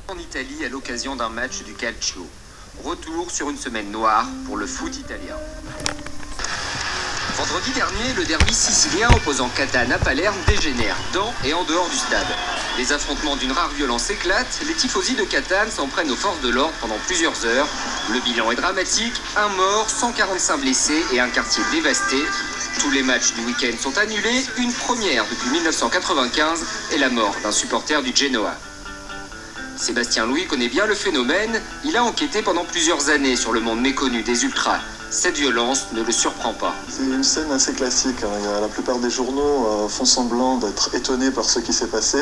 En Italie à l'occasion d'un match du Calcio. Retour sur une semaine noire pour le foot italien. Vendredi dernier, le derby sicilien opposant Catane à Palerme dégénère dans et en dehors du stade. Les affrontements d'une rare violence éclatent, les tifosi de Catane s'en prennent aux forces de l'ordre pendant plusieurs heures. Le bilan est dramatique, un mort, 145 blessés et un quartier dévasté. Tous les matchs du week-end sont annulés, une première depuis 1995 et la mort d'un supporter du Genoa. Sébastien Louis connaît bien le phénomène, il a enquêté pendant plusieurs années sur le monde méconnu des ultras. Cette violence ne le surprend pas. C'est une scène assez classique. La plupart des journaux font semblant d'être étonnés par ce qui s'est passé.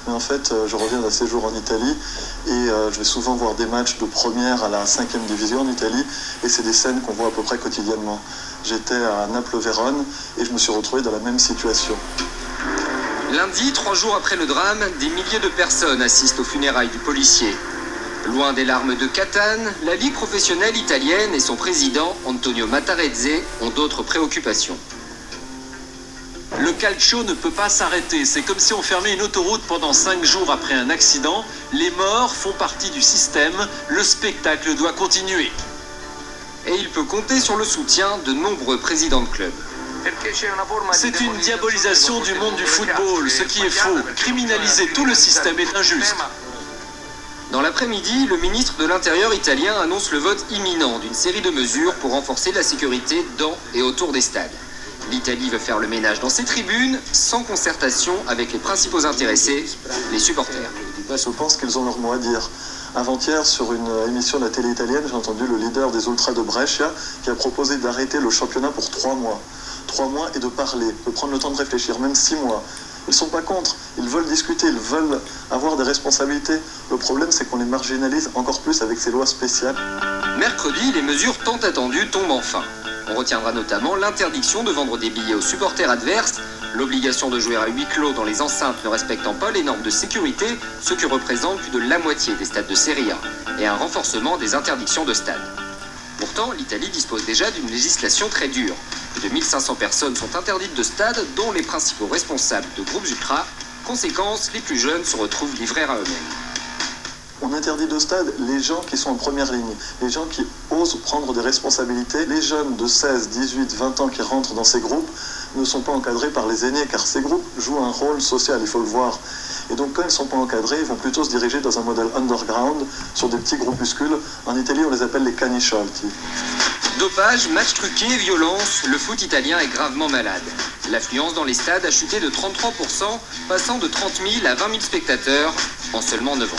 Mais en fait, je reviens d'un séjour en Italie et je vais souvent voir des matchs de première à la 5e division en Italie. Et c'est des scènes qu'on voit à peu près quotidiennement. J'étais à Naples-Vérone et je me suis retrouvé dans la même situation. Lundi, 3 jours après le drame, des milliers de personnes assistent aux funérailles du policier. Loin des larmes de Catane, la Ligue professionnelle italienne et son président, Antonio Matarezze, ont d'autres préoccupations. Le calcio ne peut pas s'arrêter. C'est comme si on fermait une autoroute pendant 5 jours après un accident. Les morts font partie du système. Le spectacle doit continuer. Et il peut compter sur le soutien de nombreux présidents de clubs. C'est une diabolisation du monde du football, ce qui est faux. Criminaliser tout le système est injuste. Dans l'après-midi, le ministre de l'Intérieur italien annonce le vote imminent d'une série de mesures pour renforcer la sécurité dans et autour des stades. L'Italie veut faire le ménage dans ses tribunes, sans concertation avec les principaux intéressés, les supporters. Je pense qu'ils ont leur mot à dire. Avant-hier, sur une émission de la télé italienne, j'ai entendu le leader des Ultras de Brescia qui a proposé d'arrêter le championnat pour 3 mois. 3 mois et de parler, de prendre le temps de réfléchir, même 6 mois. Ils ne sont pas contre, ils veulent discuter, ils veulent avoir des responsabilités. Le problème, c'est qu'on les marginalise encore plus avec ces lois spéciales. Mercredi, les mesures tant attendues tombent enfin. On retiendra notamment l'interdiction de vendre des billets aux supporters adverses, l'obligation de jouer à huis clos dans les enceintes ne respectant pas les normes de sécurité, ce qui représente plus de la moitié des stades de Serie A, et un renforcement des interdictions de stade. Pourtant, l'Italie dispose déjà d'une législation très dure. Plus de 1500 personnes sont interdites de stade, dont les principaux responsables de groupes ultras. Conséquence, les plus jeunes se retrouvent livrés à eux-mêmes. On interdit de stade les gens qui sont en première ligne, les gens qui osent prendre des responsabilités. Les jeunes de 16, 18, 20 ans qui rentrent dans ces groupes ne sont pas encadrés par les aînés, car ces groupes jouent un rôle social, il faut le voir. Et donc quand ils ne sont pas encadrés, ils vont plutôt se diriger dans un modèle underground, sur des petits groupuscules. En Italie, on les appelle les canisciolti. Dopage, matchs truqués, violence, le foot italien est gravement malade. L'affluence dans les stades a chuté de 33%, passant de 30 000 à 20 000 spectateurs en seulement 9 ans.